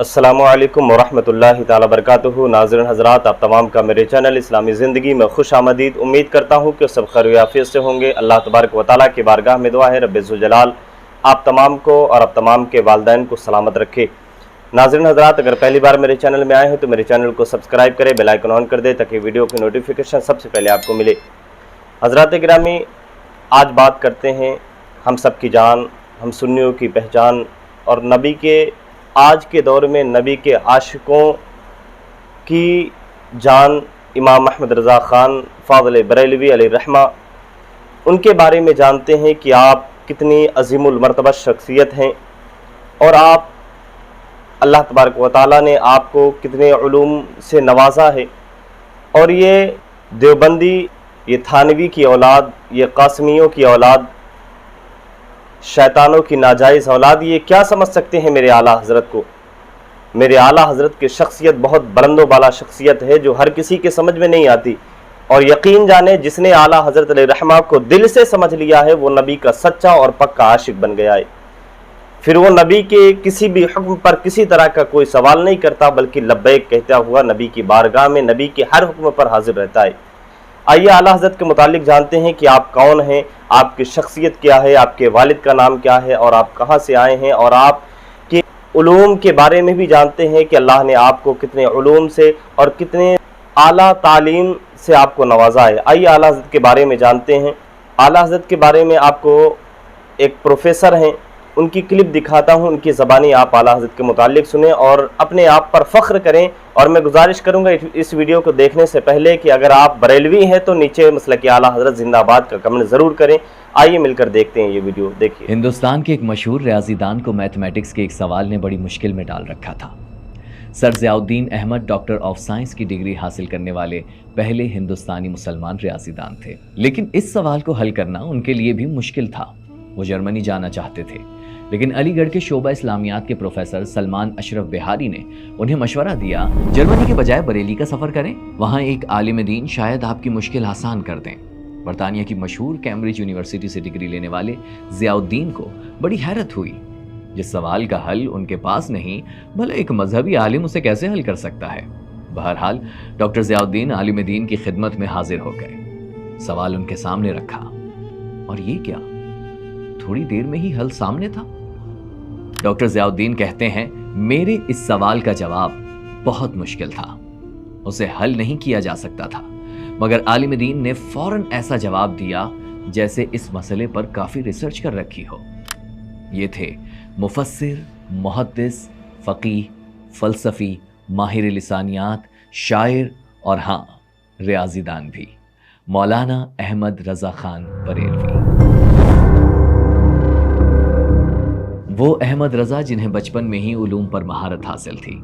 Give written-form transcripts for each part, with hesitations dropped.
अस्सलामु अलैकुम वरहमतुल्लाहि ताला बरकातुहू। नाज़रीन हज़रात, आप तमाम का मेरे चैनल इस्लामी ज़िंदगी में खुश आमदीद। उम्मीद करता हूँ कि सब खैर आफियत से होंगे। अल्लाह तबारक व तआला की बारगाह में दुआ है रब्बे ज़ुल जलाल आप तमाम को और आप तमाम के वालिदैन को सलामत रखे। नाज़रीन हज़रात, अगर पहली बार मेरे चैनल में आए हैं तो मेरे चैनल को सब्सक्राइब करें, बेल आइकन ऑन कर दें ताकि वीडियो की नोटिफिकेशन सबसे पहले आपको मिले। हज़रात गिरामी, आज बात करते हैं हम सब की जान, हम सुन्नियों की पहचान और नबी के आज के दौर में नबी के आशिकों की जान इमाम अहमद रज़ा ख़ान फ़ाज़िल बरेलवी अलैहिर्रहमा, उनके बारे में जानते हैं कि आप कितनी अज़ीमुल मर्तबा शख्सियत हैं और आप अल्लाह तबारक व तआला ने आपको कितने उलूम से नवाजा है। और ये देवबंदी, ये थानवी की औलाद, ये कासमियों की औलाद, शैतानों की नाजायज़ औलाद, ये क्या समझ सकते हैं मेरे आला हज़रत को। मेरे आला हज़रत की शख्सियत बहुत बुलंदो बाला शख्सियत है जो हर किसी के समझ में नहीं आती। और यकीन जाने, जिसने आला हज़रत अलैहिर्रहमा को दिल से समझ लिया है वो नबी का सच्चा और पक्का आशिक बन गया है। फिर वो नबी के किसी भी हुक्म पर किसी तरह का कोई सवाल नहीं करता, बल्कि लब्बैक कहता हुआ नबी की बारगाह में नबी के हर हुक्म पर हाजिर रहता है। आइए आला हज़रत के मुतालिक जानते हैं कि आप कौन हैं, आपकी शख्सियत क्या है, आपके वालिद का नाम क्या है और आप कहाँ से आए हैं। और आपके उलूम के बारे में भी जानते हैं कि अल्लाह ने आपको कितने उलूम से और कितने आला तालीम से आपको नवाजा है। आइए आला हज़रत के बारे में जानते हैं। आला हज़रत के बारे में आपको एक प्रोफेसर हैं, उनकी क्लिप दिखाता हूं, उनकी ज़बानी आप आला हज़रत के मुतालिक सुने और अपने आप पर फ़ख्र करें। और मैं गुजारिश करूंगा इस वीडियो को देखने से पहले कि अगर आप बरेलवी हैं तो नीचे मसलक आला हज़रत जिंदाबाद का कमेंट ज़रूर करें। आइए मिलकर देखते हैं ये वीडियो। देखिए, हिंदुस्तान के एक मशहूर रियाजीदान को मैथमेटिक्स के एक सवाल ने बड़ी मुश्किल में डाल रखा था। Sir Ziauddin Ahmad doctor of science की डिग्री हासिल करने वाले पहले हिंदुस्तानी मुसलमान रियाजीदान थे। लेकिन इस सवाल को हल करना उनके लिए भी मुश्किल था। वो जर्मनी जाना चाहते थे, लेकिन अलीगढ़ के शोबा इस्लामियात के प्रोफेसर सलमान अशरफ बिहारी ने उन्हें मशवरा दिया, जर्मनी के बजाय बरेली का सफ़र करें, वहाँ एक आलिम दीन शायद आपकी मुश्किल आसान कर दें। बरतानिया की मशहूर कैम्ब्रिज यूनिवर्सिटी से डिग्री लेने वाले ज़ियाउद्दीन को बड़ी हैरत हुई। जिस सवाल का हल उनके पास नहीं, भले एक मजहबी आलिम उसे कैसे हल कर सकता है। बहरहाल डॉक्टर ज़ियाउद्दीन आलिम दीन की खिदमत में हाजिर हो गए। सवाल उनके सामने रखा और ये क्या, थोड़ी देर में ही हल सामने था। डॉक्टर ज़ियाउद्दीन कहते हैं, मेरे इस सवाल का जवाब बहुत मुश्किल था, उसे हल नहीं किया जा सकता था, मगर आलिम दीन ने फौरन ऐसा जवाब दिया जैसे इस मसले पर काफ़ी रिसर्च कर रखी हो। ये थे मुफस्सिर, मुहद्दिस, फ़क़ीह, फ़लसफ़ी, माहिर लिसानियात, शायर और हाँ, रियाज़ीदान भी, मौलाना अहमद रज़ा ख़ान बरेलवी। वो अहमद रज़ा जिन्हें बचपन में ही उलूम पर महारत हासिल थी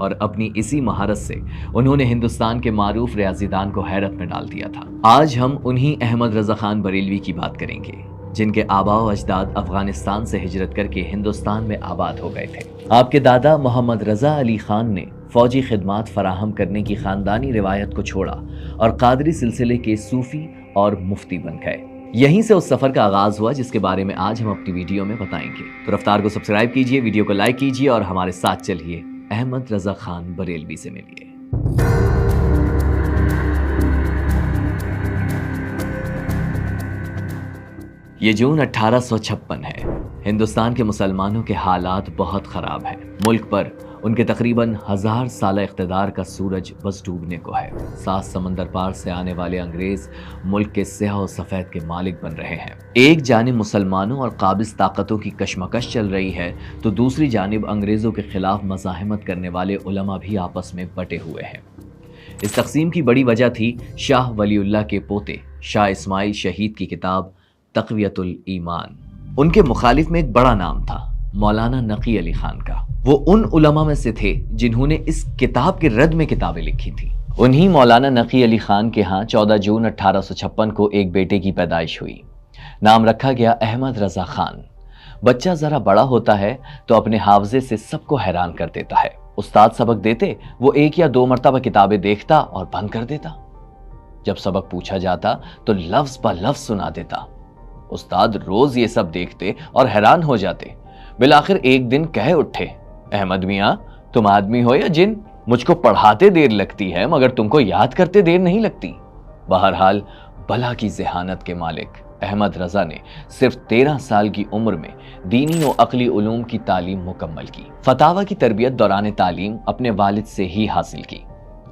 और अपनी इसी महारत से उन्होंने हिंदुस्तान के मारूफ रियाज़ीदान को हैरत में डाल दिया था। आज हम उन्हीं अहमद रज़ा ख़ान बरेलवी की बात करेंगे जिनके आबा व अजदाद अफगानिस्तान से हिजरत करके हिंदुस्तान में आबाद हो गए थे। आपके दादा मोहम्मद रज़ा अली ख़ान ने फ़ौजी खिदमात फराहम करने की ख़ानदानी रिवायत को छोड़ा और क़ादरी सिलसिले के सूफ़ी और मुफ्ती बन गए। यहीं से उस सफ़र का आगाज़ हुआ जिसके बारे में आज हम अपनी वीडियो में बताएंगे। तो रफ्तार को सब्सक्राइब कीजिए, वीडियो को लाइक कीजिए और हमारे साथ चलिए अहमद रज़ा ख़ान बरेलवी से मिलिए। ये जून 1856 है। हिंदुस्तान के मुसलमानों के हालात बहुत ख़राब हैं। मुल्क पर उनके तकरीबन 1000 साल इक़्तिदार का सूरज बस डूबने को है। 7 समंदर पार से आने वाले अंग्रेज़ मुल्क के स्याह और सफ़ेद के मालिक बन रहे हैं। एक जानिब मुसलमानों और काबिज़ ताकतों की कशमकश चल रही है तो दूसरी जानिब अंग्रेज़ों के ख़िलाफ़ मज़ाहमत करने वाले उलमा भी आपस में बटे हुए हैं। इस तक़सीम की बड़ी वजह थी शाह वलीउल्लाह के पोते शाह इस्माइल शहीद की किताब तक़वियतुल ईमान। उनके मुखालिफ में एक बड़ा नाम था, मौलाना नकी अली ख़ान का। वो उन उलमा में से थे जिन्होंने इस किताब के रद्द में किताबें लिखी थी। उन्हीं मौलाना नकी अली ख़ान के यहाँ 14 जून 1856 को एक बेटे की पैदाइश हुई। नाम रखा गया अहमद रज़ा ख़ान। बच्चा ज़रा बड़ा होता है तो अपने हावजे से सबको हैरान कर देता है। उस्ताद सबक देते, वो 1 या 2 मरतबा किताबें देखता और बंद कर देता। जब सबक पूछा जाता तो लफ्ज़ ब लफ्ज़ सुना देता। उस्ताद रोज़ ये सब देखते और हैरान हो जाते। बिलाखिर एक दिन कह उठे, अहमद मियाँ तुम आदमी हो या जिन? मुझको पढ़ाते देर लगती है मगर तुमको याद करते देर नहीं लगती। बहरहाल बला की ज़हानत के मालिक अहमद रजा ने सिर्फ 13 साल की उम्र में दीनी और अकली उलूम की तालीम मुकम्मल की। फतावा की तरबियत दौरान तालीम अपने वालिद से ही हासिल की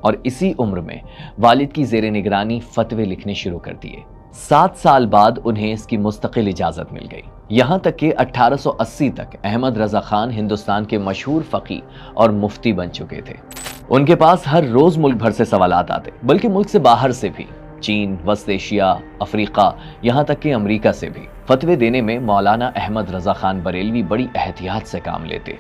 और इसी उम्र में वालिद की ज़ेरे निगरानी फतवे लिखने शुरू कर दिए। 7 साल बाद उन्हें इसकी मुस्तकिल इजाज़त मिल गई। यहाँ तक कि 1880 तक अहमद रजा खान हिंदुस्तान के मशहूर फ़क़ी और मुफ्ती बन चुके थे। उनके पास हर रोज़ मुल्क भर से सवालात आते, बल्कि मुल्क से बाहर से भी, चीन, वस्त एशिया, अफ्रीका, यहाँ तक कि अमेरिका से भी। फतवे देने में मौलाना अहमद रजा खान बरेलवी बड़ी एहतियात से काम लेते,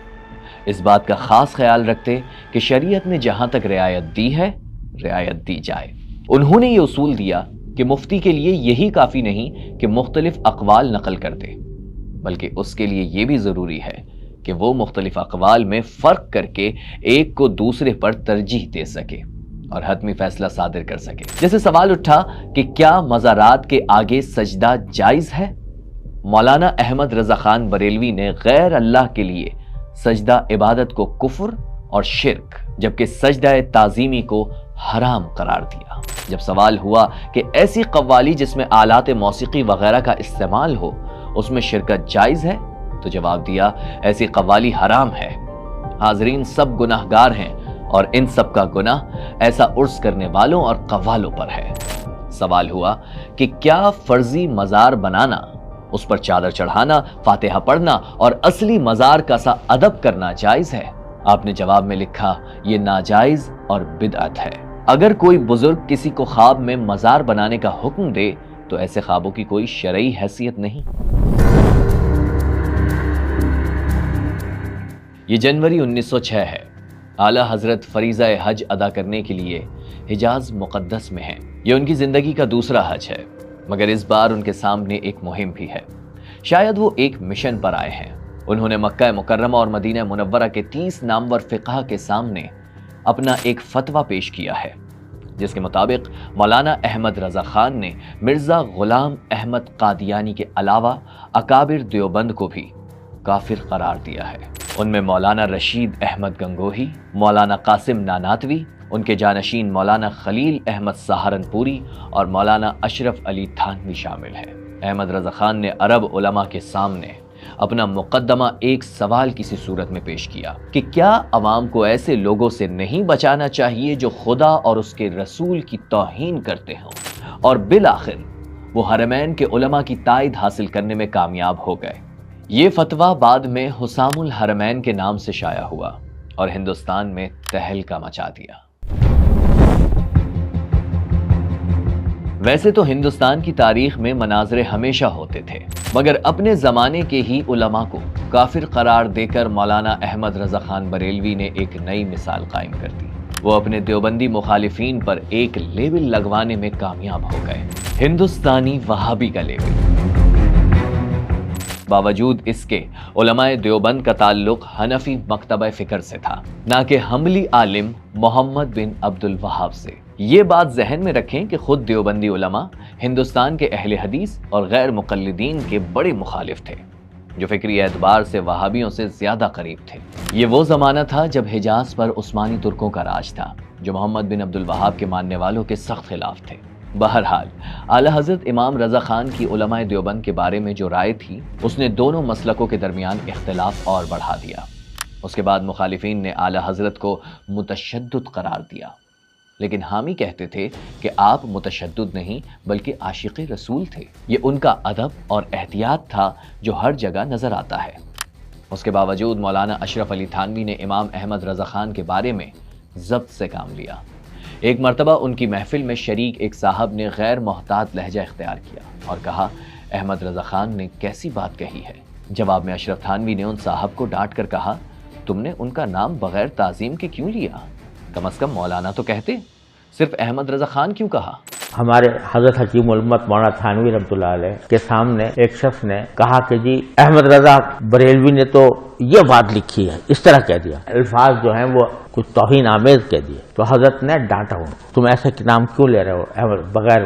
इस बात का ख़ास ख्याल रखते कि शरीयत ने जहाँ तक रियायत दी है, रियायत दी जाए। उन्होंने ये उसूल दिया कि मुफ्ती के लिए यही काफ़ी नहीं कि मुख्तलिफ अक़वाल नकल कर दे, बल्कि उसके लिए ये भी ज़रूरी है कि वो मुख्तलिफ अक़वाल में फ़र्क करके एक को दूसरे पर तरजीह दे सके और हतमी फैसला सादिर कर सके। जैसे सवाल उठा कि क्या मज़ारात के आगे सजदा जायज़ है? मौलाना अहमद रजा खान बरेलवी ने गैर अल्लाह के लिए सजदा इबादत को कुफ्र और शिर्क, जबकि सजदा ताज़ीमी को हराम करार दिया। जब सवाल हुआ कि ऐसी कव्वाली जिसमें आलात मौसीकी वगैरह का इस्तेमाल हो, उसमें शिरकत जायज़ है? तो जवाब दिया, ऐसी कव्वाली हराम है। हाज़रीन सब गुनाहगार हैं और इन सब का गुनाह ऐसा उर्स करने वालों और कव्वालों पर है। सवाल हुआ कि क्या फर्जी मज़ार बनाना, उस पर चादर चढ़ाना, फातिहा पढ़ना और असली मज़ार का सा अदब करना जायज़ है? आपने जवाब में लिखा, ये नाजायज़ और बिदअत है। अगर कोई बुजुर्ग किसी को ख्वाब में मज़ार बनाने का हुक्म दे तो ऐसे ख्वाबों की कोई शरई हैसियत नहीं। ये जनवरी 1906 है। आला हजरत फरीज़ा हज अदा करने के लिए हिजाज मुक़द्दस में हैं। ये उनकी ज़िंदगी का दूसरा हज है, मगर इस बार उनके सामने एक मुहिम भी है। शायद वो एक मिशन पर आए हैं। उन्होंने मक्का मुकर्रमा और मदीना मुनव्वरा के 30 नामवर फ़िक़हा के सामने अपना एक फतवा पेश किया है, जिसके मुताबिक मौलाना अहमद रजा खान ने मिर्ज़ा ग़ुलाम अहमद क़ादियानी के अलावा अकाबिर देवबंद को भी काफिर करार दिया है। उनमें मौलाना रशीद अहमद गंगोही, मौलाना कासिम नानातवी, उनके जानशीन मौलाना खलील अहमद सहारनपुरी और मौलाना अशरफ अली थानवी शामिल हैं। अहमद रजा खान ने अरब उलमा के सामने अपना मुकद्दमा एक सवाल किसी सूरत में पेश किया कि क्या अवाम को ऐसे लोगों से नहीं बचाना चाहिए जो खुदा और उसके रसूल की तौहीन करते हों, और बिल आखिर वो हरमैन के उलमा की तायद हासिल करने में कामयाब हो गए। ये फतवा बाद में हुसामुल हरमैन के नाम से शाया हुआ और हिंदुस्तान में तहलका मचा दिया। वैसे तो हिंदुस्तान की तारीख में मनाज़रे हमेशा होते थे, मगर अपने ज़माने के ही उलमा को काफिर करार देकर मौलाना अहमद रजा खान बरेलवी ने एक नई मिसाल कायम कर दी। वो अपने देवबंदी मुखालिफिन पर एक लेबल लगवाने में कामयाब हो गए, हिंदुस्तानी वहाबी का लेबल। बावजूद इसके उलमाए देवबंद का ताल्लुक हनफी मकतबा फ़िक्र से था, ना कि हम्बली आलिम मोहम्मद बिन अब्दुल वहाब से। ये बात जहन में रखें कि खुद देवबंदी उलमा हिंदुस्तान के अहले हदीस और गैर मुक़ल्लिदीन के बड़े मुखालिफ थे, जो फ़िक्री एतबार से वहाबियों से ज़्यादा करीब थे। ये वो ज़माना था जब हिजाज पर उस्मानी तुर्कों का राज था, जो मोहम्मद बिन अब्दुल वहाब के मानने वालों के सख्त खिलाफ थे। बहरहाल आला हज़रत इमाम रज़ा खान की उलमाए देवबंद के बारे में जो राय थी, उसने दोनों मसलकों के दरमियान इख्तिलाफ और बढ़ा दिया। उसके बाद मुखालिफिन ने आला हज़रत को मुतशद्दिद करार दिया, लेकिन हामी कहते थे कि आप मुतशद्दिद नहीं बल्कि आशिक़ रसूल थे। ये उनका अदब और एहतियात था जो हर जगह नज़र आता है। उसके बावजूद मौलाना अशरफ अली थानवी ने इमाम अहमद रज़ा खान के बारे में ज़ब्त से काम लिया। एक मरतबा उनकी महफिल में शरीक एक साहब ने गैर मोहतात लहजा इख्तियार किया और कहा, अहमद रज़ा खान ने कैसी बात कही है। जवाब में अशरफ थानवी ने उन साहब को डांट कर कहा, तुमने उनका नाम बगैर ताज़ीम के क्यों लिया? कम अज़ कम मौलाना तो कहते, सिर्फ अहमद रज़ा खान क्यों कहा? हमारे हज़रत हकीम उम्मत मौलाना थानवी रहमतुल्लाह अलैह के सामने एक शख्स ने कहा कि जी अहमद रज़ा बरेलवी ने तो ये बात लिखी है, इस तरह कह दिया, अल्फाज जो हैं वो कुछ तौहीन आमेज कह दिए। तो हज़रत ने डांटा उनको, तुम ऐसे नाम क्यों ले रहे हो बगैर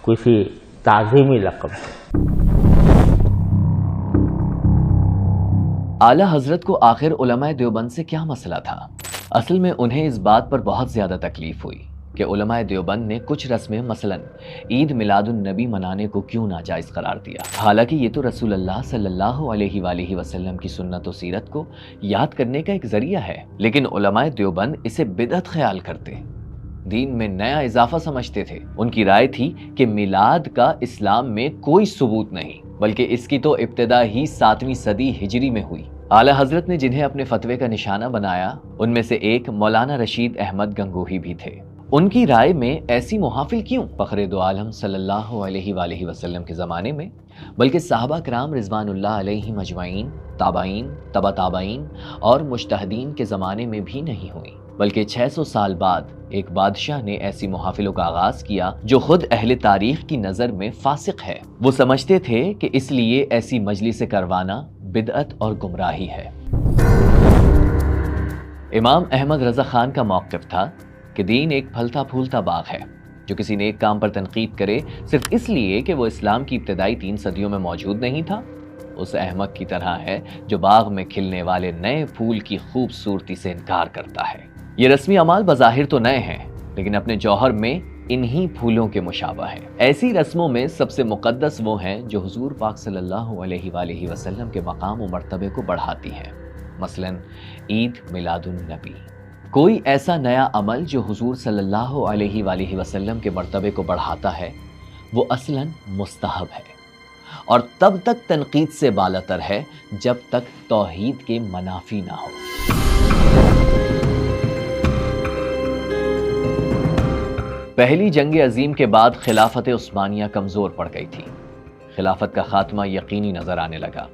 किसी ताज़ीमी लक़ब। اعلیٰ حضرت کو آخر علماء دیوبند سے کیا مسئلہ تھا؟ اصل میں انہیں اس بات پر بہت زیادہ تکلیف ہوئی کہ علماء دیوبند نے کچھ رسمیں مثلا عید میلاد النبی منانے کو کیوں ناجائز قرار دیا، حالانکہ یہ تو رسول اللہ صلی اللہ علیہ وآلہ وسلم کی سنت و سیرت کو یاد کرنے کا ایک ذریعہ ہے، لیکن علماء دیوبند اسے بدعت خیال کرتے، دین میں نیا اضافہ سمجھتے تھے۔ ان کی رائے تھی کہ میلاد کا اسلام میں کوئی ثبوت نہیں، بلکہ اس کی تو ابتدا ہی 7ویں صدی ہجری میں ہوئی۔ اعلیٰ حضرت نے جنہیں اپنے فتوے کا نشانہ بنایا ان میں سے ایک مولانا رشید احمد گنگوہی بھی تھے۔ ان کی رائے میں ایسی محافل کیوں؟ فخر دو عالم صلی اللہ علیہ وآلہ وسلم کے زمانے میں بلکہ صحابہ کرام رضوان اللہ علیہم اجمعین، تابعین، تبع تابعین اور مجتہدین کے زمانے میں بھی نہیں ہوئی، بلکہ 600 سال بعد ایک بادشاہ نے ایسی محافلوں کا آغاز کیا جو خود اہل تاریخ کی نظر میں فاسق ہے۔ وہ سمجھتے تھے کہ اس لیے ایسی مجلس کروانا بدعت اور گمراہی ہے۔ امام احمد رضا خان کا موقف تھا کہ دین ایک پھلتا پھولتا باغ ہے، جو کسی نیک کام پر تنقید کرے صرف اس لیے کہ وہ اسلام کی ابتدائی 3 صدیوں میں موجود نہیں تھا، اس احمق کی طرح ہے جو باغ میں کھلنے والے نئے پھول کی خوبصورتی سے انکار کرتا ہے۔ یہ رسمی اعمال بظاہر تو نئے ہیں، لیکن اپنے جوہر میں انہی پھولوں کے مشابہ ہیں۔ ایسی رسموں میں سب سے مقدس وہ ہیں جو حضور پاک صلی اللہ علیہ وآلہ وسلم کے مقام و مرتبے کو بڑھاتی ہیں، مثلا عید میلاد النبی۔ کوئی ایسا نیا عمل جو حضور صلی اللہ علیہ وآلہ وسلم کے مرتبے کو بڑھاتا ہے وہ اصلاً مستحب ہے، اور تب تک تنقید سے بالاتر ہے جب تک توحید کے منافی نہ ہو۔ پہلی جنگ عظیم کے بعد خلافت عثمانیہ کمزور پڑ گئی تھی، خلافت کا خاتمہ یقینی نظر آنے لگا۔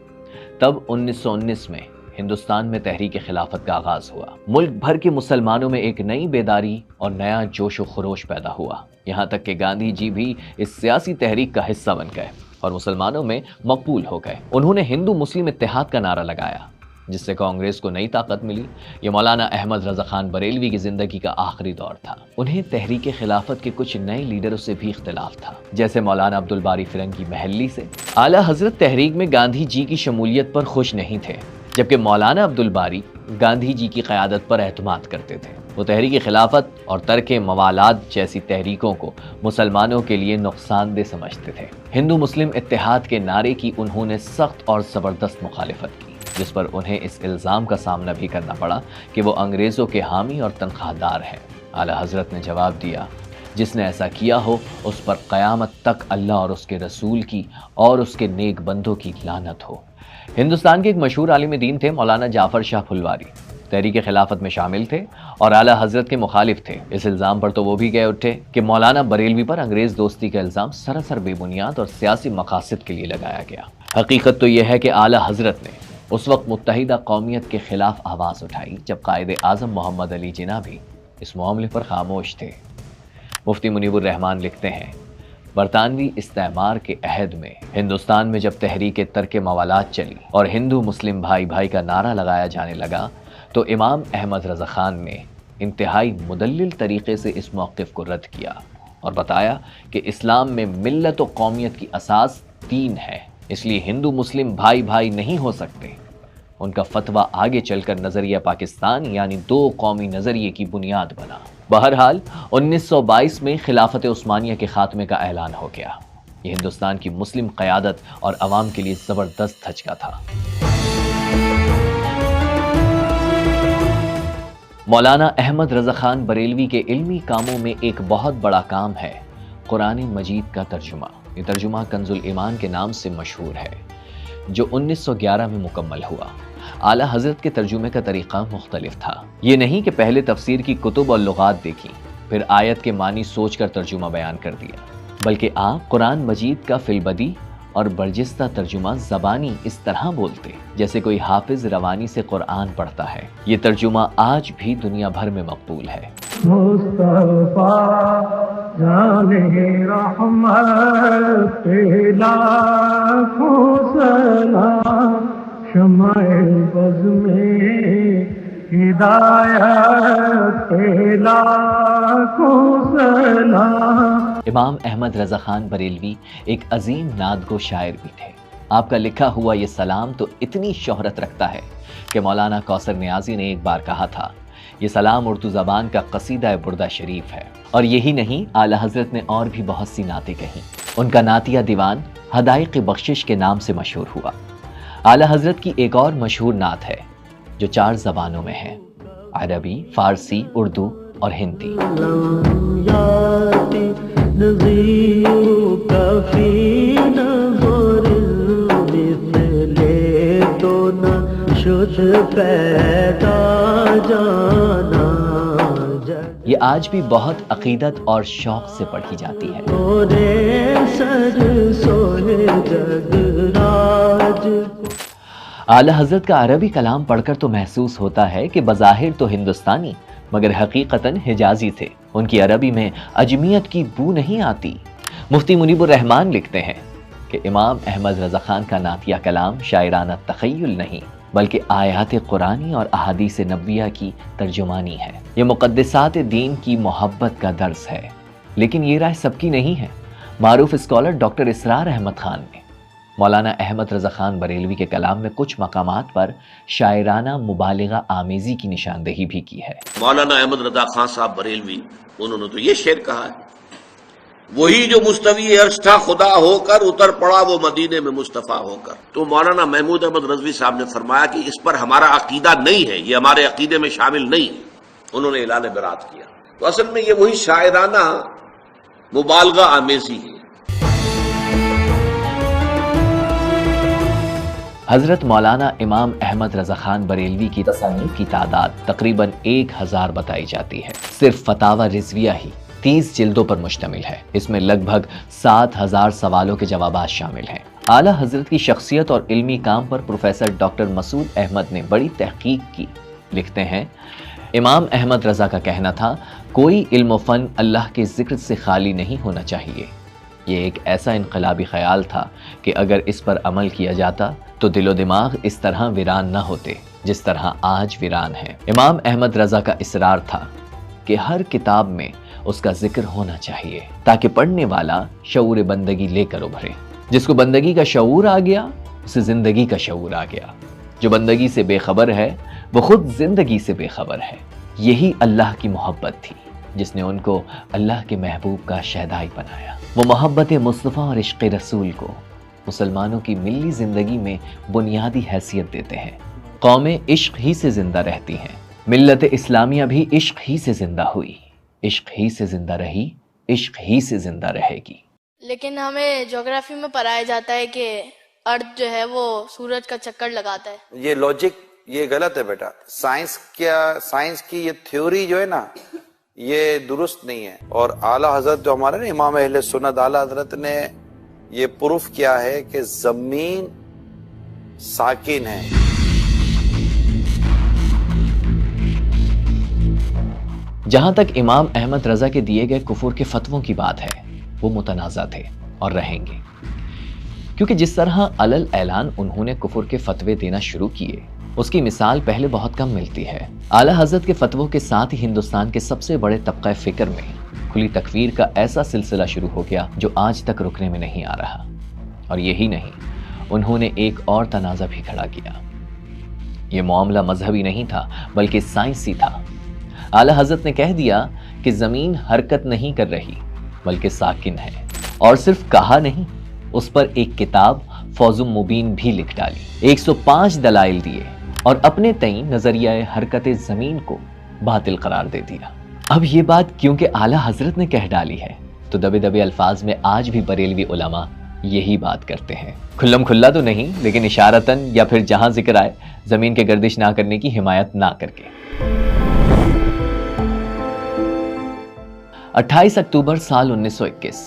تب 1919 میں ہندوستان میں تحریک خلافت کا آغاز ہوا۔ ملک بھر کے مسلمانوں میں ایک نئی بیداری اور نیا جوش و خروش پیدا ہوا، یہاں تک کہ گاندھی جی بھی اس سیاسی تحریک کا حصہ بن گئے اور مسلمانوں میں مقبول ہو گئے۔ انہوں نے ہندو مسلم اتحاد کا نعرہ لگایا، جس سے کانگریس کو نئی طاقت ملی۔ یہ مولانا احمد رضا خان بریلوی کی زندگی کا آخری دور تھا۔ انہیں تحریک خلافت کے کچھ نئے لیڈروں سے بھی اختلاف تھا، جیسے مولانا عبدالباری فرنگی محلی سے۔ اعلیٰ حضرت تحریک میں گاندھی جی کی شمولیت پر خوش نہیں تھے، جبکہ مولانا عبدالباری گاندھی جی کی قیادت پر اعتماد کرتے تھے۔ وہ تحریک خلافت اور ترک موالات جیسی تحریکوں کو مسلمانوں کے لیے نقصان دہ سمجھتے تھے۔ ہندو مسلم اتحاد کے نعرے کی انہوں نے سخت اور زبردست مخالفت کی، جس پر انہیں اس الزام کا سامنا بھی کرنا پڑا کہ وہ انگریزوں کے حامی اور تنخواہ دار ہیں۔ اعلیٰ حضرت نے جواب دیا، جس نے ایسا کیا ہو اس پر قیامت تک اللہ اور اس کے رسول کی اور اس کے نیک بندوں کی لعنت ہو۔ ہندوستان کے ایک مشہور عالم دین تھے مولانا جعفر شاہ پھلواری، تحریک خلافت میں شامل تھے اور اعلیٰ حضرت کے مخالف تھے۔ اس الزام پر تو وہ بھی گئے اٹھے کہ مولانا بریلوی پر انگریز دوستی کا الزام سراسر بے بنیاد اور سیاسی مقاصد کے لیے لگایا گیا۔ حقیقت تو یہ ہے کہ اعلیٰ حضرت نے اس وقت متحدہ قومیت کے خلاف آواز اٹھائی جب قائد اعظم محمد علی جناح بھی اس معاملے پر خاموش تھے۔ مفتی منیب الرحمان لکھتے ہیں، برطانوی استعمار کے عہد میں ہندوستان میں جب تحریک ترک موالات چلی اور ہندو مسلم بھائی بھائی کا نعرہ لگایا جانے لگا تو امام احمد رضا خان نے انتہائی مدلل طریقے سے اس موقف کو رد کیا اور بتایا کہ اسلام میں ملت و قومیت کی اساس دین ہے، اس لیے ہندو مسلم بھائی بھائی نہیں ہو سکتے۔ ان کا فتویٰ آگے چل کر نظریہ پاکستان یعنی 2 قومی نظریے کی بنیاد بنا۔ بہرحال 1922 میں خلافت عثمانیہ کے خاتمے کا اعلان ہو گیا۔ یہ ہندوستان کی مسلم قیادت اور عوام کے لیے زبردست دھچکا تھا۔ مولانا احمد رضا خان بریلوی کے علمی کاموں میں ایک بہت بڑا کام ہے قرآن مجید کا ترجمہ۔ یہ ترجمہ کنز الایمان کے نام سے مشہور ہے، جو 1911 میں مکمل ہوا۔ اعلیٰ حضرت کے ترجمے کا طریقہ مختلف تھا۔ یہ نہیں کہ پہلے تفسیر کی کتب اور لغات دیکھی، پھر آیت کے معنی سوچ کر ترجمہ بیان کر دیا، بلکہ آپ قرآن مجید کا فی البدی اور برجستہ ترجمہ زبانی اس طرح بولتے جیسے کوئی حافظ روانی سے قرآن پڑھتا ہے۔ یہ ترجمہ آج بھی دنیا بھر میں مقبول ہے۔ مصطفیٰ جان رحمت لاکھوں سلام، شمع بز میں ہدایت لاکھوں سلام۔ امام احمد رضا خان بریلوی ایک عظیم نعت گو شاعر بھی تھے۔ آپ کا لکھا ہوا یہ سلام تو اتنی شہرت رکھتا ہے کہ مولانا کوثر نیازی نے ایک بار کہا تھا، یہ سلام اردو زبان کا قصیدہ بردہ شریف ہے۔ اور یہی نہیں، اعلیٰ حضرت نے اور بھی بہت سی نعتیں کہیں۔ ان کا نعتیہ دیوان حدائق بخشش کے نام سے مشہور ہوا۔ اعلیٰ حضرت کی ایک اور مشہور نعت ہے جو 4 زبانوں میں ہے، عربی، فارسی، اردو اور ہندی۔ یہ آج بھی بہت عقیدت اور شوق سے پڑھی جاتی ہے۔ اعلیٰ حضرت کا عربی کلام پڑھ کر تو محسوس ہوتا ہے کہ بظاہر تو ہندوستانی مگر حقیقتاً حجازی تھے۔ ان کی عربی میں عجمیت کی بو نہیں آتی۔ مفتی منیب الرحمان لکھتے ہیں کہ امام احمد رضا خان کا نعتیہ کلام شاعرانہ تخیل نہیں بلکہ آیات قرآنی اور احادیث نبویہ کی ترجمانی ہے۔ یہ مقدسات دین کی محبت کا درس ہے، لیکن یہ رائے سب کی نہیں ہے۔ معروف اسکالر ڈاکٹر اسرار احمد خان نے مولانا احمد رضا خان بریلوی کے کلام میں کچھ مقامات پر شاعرانہ مبالغہ آمیزی کی نشاندہی بھی کی ہے۔ مولانا احمد رضا خان صاحب بریلوی انہوں نے تو یہ شعر کہا ہے، وہی جو مستوی عرش تھا خدا ہو کر، اتر پڑا وہ مدینے میں مصطفیٰ ہو کر۔ تو مولانا محمود احمد رضوی صاحب نے فرمایا کہ اس پر ہمارا عقیدہ نہیں ہے، یہ ہمارے عقیدے میں شامل نہیں ہے۔ انہوں نے اعلان برات کیا۔ تو اصل میں یہ وہی شاعرانہ مبالغہ آمیزی ہے۔ حضرت مولانا امام احمد رضا خان بریلوی کی تصانیف کی تعداد تقریباً 1000 بتائی جاتی ہے۔ صرف فتاوی رضویہ ہی 30 جلدوں پر مشتمل ہے۔ اس میں لگ بھگ 7000 سوالوں کے جوابات شامل ہیں۔ اعلیٰ حضرت کی شخصیت اور علمی کام پر پروفیسر ڈاکٹر مسعود احمد نے بڑی تحقیق کی۔ لکھتے ہیں، امام احمد رضا کا کہنا تھا، کوئی علم و فن اللہ کے ذکر سے خالی نہیں ہونا چاہیے۔ یہ ایک ایسا انقلابی خیال تھا کہ اگر اس پر عمل کیا جاتا تو دل و دماغ اس طرح ویران نہ ہوتے جس طرح آج ویران ہیں۔ امام احمد رضا کا اصرار تھا کہ ہر کتاب میں اس کا ذکر ہونا چاہیے تاکہ پڑھنے والا شعور بندگی لے کر ابھرے۔ جس کو بندگی کا شعور آ گیا اسے زندگی کا شعور آ گیا۔ جو بندگی سے بے خبر ہے وہ خود زندگی سے بے خبر ہے۔ یہی اللہ کی محبت تھی جس نے ان کو اللہ کے محبوب کا شہدائی بنایا۔ وہ محبت مصطفیٰ اور عشق رسول کو مسلمانوں کی ملی زندگی میں بنیادی حیثیت دیتے ہیں۔ قومیں عشق ہی سے زندہ رہتی ہیں، ملت اسلامیہ بھی عشق ہی سے زندہ ہوئی، عشق ہی سے زندہ رہی، عشق ہی سے زندہ رہے گی۔ لیکن ہمیں جغرافی میں پڑھایا جاتا ہے کہ ارتھ جو ہے وہ سورج کا چکر لگاتا ہے۔ یہ لاجک یہ غلط ہے بیٹا۔ سائنس کی یہ تھیوری جو ہے نا یہ درست نہیں ہے۔ اور اعلیٰ حضرت جو ہمارے نا امام اہل سنت اعلیٰ حضرت نے یہ پروف کیا ہے کہ زمین ساکن ہے۔ جہاں تک امام احمد رضا کے دیے گئے کفر کے فتووں کی بات ہے وہ متنازع تھے اور رہیں گے، کیونکہ جس طرح علل اعلان انہوں نے کفر کے فتوے دینا شروع کیے اس کی مثال پہلے بہت کم ملتی ہے۔ اعلیٰ حضرت کے فتووں کے ساتھ ہی ہندوستان کے سب سے بڑے طبقہ فکر میں کھلی تکفیر کا ایسا سلسلہ شروع ہو گیا جو آج تک رکنے میں نہیں آ رہا۔ اور یہی نہیں، انہوں نے ایک اور تنازع بھی کھڑا کیا۔ یہ معاملہ مذہبی نہیں تھا بلکہ سائنسی تھا۔ اعلیٰ حضرت نے کہہ دیا کہ زمین حرکت نہیں کر رہی بلکہ ساکن ہے، اور صرف کہا نہیں، اس پر ایک کتاب فوز مبین بھی لکھ ڈالی، 105 دلائل دیے اور اپنے تئیں نظریہ حرکت زمین کو باطل قرار دے دیا۔ اب یہ بات کیونکہ اعلیٰ حضرت نے کہہ ڈالی ہے تو دبے دبے الفاظ میں آج بھی بریلوی علماء یہی بات کرتے ہیں، کھلم کھلا تو نہیں لیکن اشارتاً یا پھر جہاں ذکر آئے زمین کے گردش نہ کرنے کی حمایت نہ کر کے۔ 28 اکتوبر سال 1921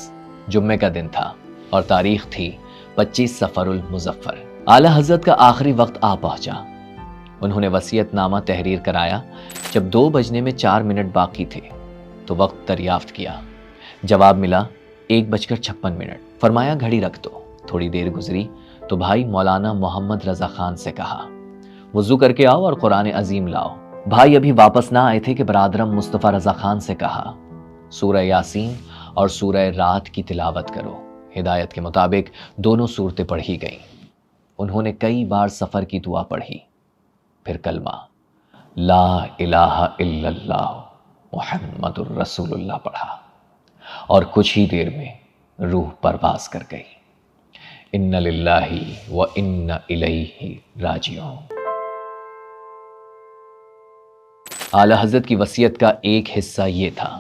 جمعے کا دن تھا اور تاریخ تھی 25 صفر المظفر۔ اعلیٰ حضرت کا آخری وقت آ پہنچا۔ انہوں نے وصیت نامہ تحریر کرایا۔ جب 2 بجنے میں 4 منٹ باقی تھے تو وقت دریافت کیا۔ جواب ملا 1:56۔ فرمایا گھڑی رکھ دو۔ تھوڑی دیر گزری تو بھائی مولانا محمد رضا خان سے کہا وضو کر کے آؤ اور قرآن عظیم لاؤ۔ بھائی ابھی واپس نہ آئے تھے کہ برادرم مصطفیٰ رضا خان سے کہا سورہ یاسین اور سورہ رات کی تلاوت کرو۔ ہدایت کے مطابق دونوں صورتیں پڑھی گئیں۔ उन्होंने कई बार सफ़र की दुआ पढ़ी, फिर कलमा ला इलाहा इल्लल्लाह मुहम्मदुर रसूलुल्लाह पढ़ा और कुछ ही देर में रूह परवास कर गई। इन्ना लिल्लाहि व इन्ना इलैहि राजिऊन। आला हज़रत की वसीयत का एक हिस्सा ये था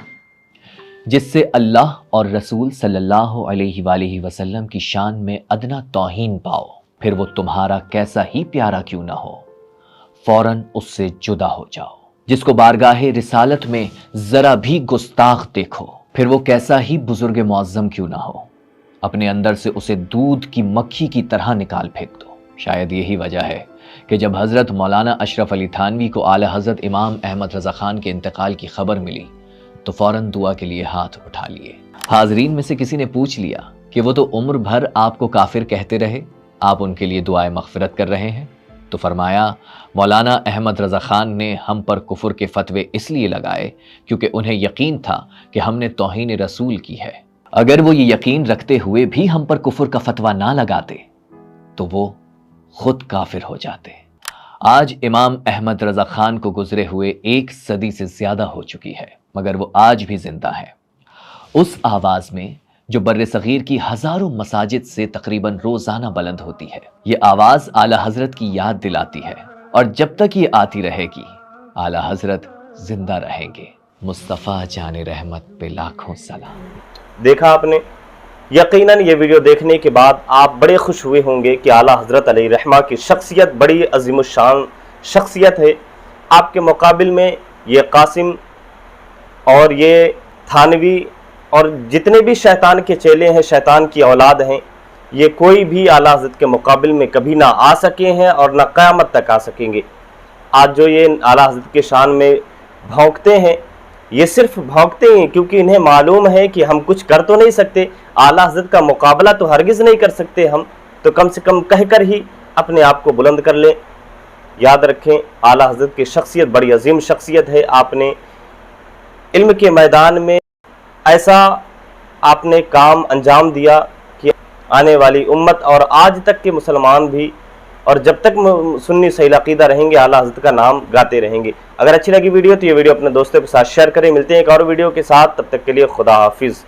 जिससे अल्लाह और रसूल सल्लल्लाहु अलैहि वसल्लम की शान में अदना तौहीन पाओ, फिर वो तुम्हारा कैसा ही प्यारा क्यों ना हो, फौरन उससे जुदा हो जाओ। जिसको बारगाहे रिसालत में जरा भी गुस्ताख देखो, फिर वो कैसा ही बुजुर्ग मुअज्जम क्यों ना हो, अपने अंदर से उसे दूध की मक्खी की तरह निकाल फेंक दो। शायद यही वजह है कि जब हज़रत मौलाना अशरफ अली थानवी को आला हज़रत इमाम अहमद रज़ा खान के इंतकाल की खबर मिली तो फौरन दुआ के लिए हाथ उठा लिए। हाजरीन में से किसी ने पूछ लिया कि वो तो उम्र भर आपको काफिर कहते रहे, आप उनके लिए दुआए मग़फ़िरत कर रहे हैं? तो फरमाया, मौलाना अहमद रज़ा खान ने हम पर कुफ्र के फतवे इसलिए लगाए क्योंकि उन्हें यकीन था कि हमने तौहीन रसूल की है। अगर वो ये यकीन रखते हुए भी हम पर कुफ्र का फतवा ना लगाते तो वो खुद काफिर हो जाते। आज इमाम अहमद रज़ा खान को गुजरे हुए 1 सदी से ज्यादा हो चुकी है, मगर वो आज भी जिंदा है। उस आवाज में जो बर्रे सगीर की हजारों मसाजिद से तकरीबन रोजाना बुलंद होती है, ये आवाज आला हजरत की याद दिलाती है और जब तक ये आती रहेगी आला हजरत जिंदा रहेंगे। मुस्तफ़ा जाने रहमत पे लाखों सलाम। देखा आपने, यकीनन ये वीडियो देखने के बाद आप बड़े खुश हुए होंगे कि आला हज़रत अलैहि रहमा की शख्सियत बड़ी अज़ीमुश्शान शख्सियत है। आपके मुकाबिल में ये कासिम और ये थानवी और जितने भी शैतान के चेले हैं, शैतान की औलाद हैं, ये कोई भी आला हज़रत के मुकाबिल में कभी ना आ सके हैं और ना क़यामत तक आ सकेंगे। आज जो ये आला हज़रत के शान में भौंकते हैं, ये सिर्फ भौंकते हैं क्योंकि इन्हें मालूम है कि हम कुछ कर तो नहीं सकते, आला हज़रत का मुकाबला तो हरगिज़ नहीं कर सकते हम, तो कम से कम कहकर ही अपने आप को बुलंद कर लें। याद रखें, आला हज़रत की शख्सियत बड़ी अजीम शख्सियत है। आपने इल्म के मैदान में ऐसा आपने काम अंजाम दिया कि आने वाली उम्मत और आज तक के मुसलमान भी और जब तक सुन्नी सही अक़ीदा रहेंगे आला हज़रत का नाम गाते रहेंगे। अगर अच्छी लगी वीडियो तो ये वीडियो अपने दोस्तों के साथ शेयर करें। मिलते हैं एक और वीडियो के साथ, तब तक के लिए खुदा हाफिज़।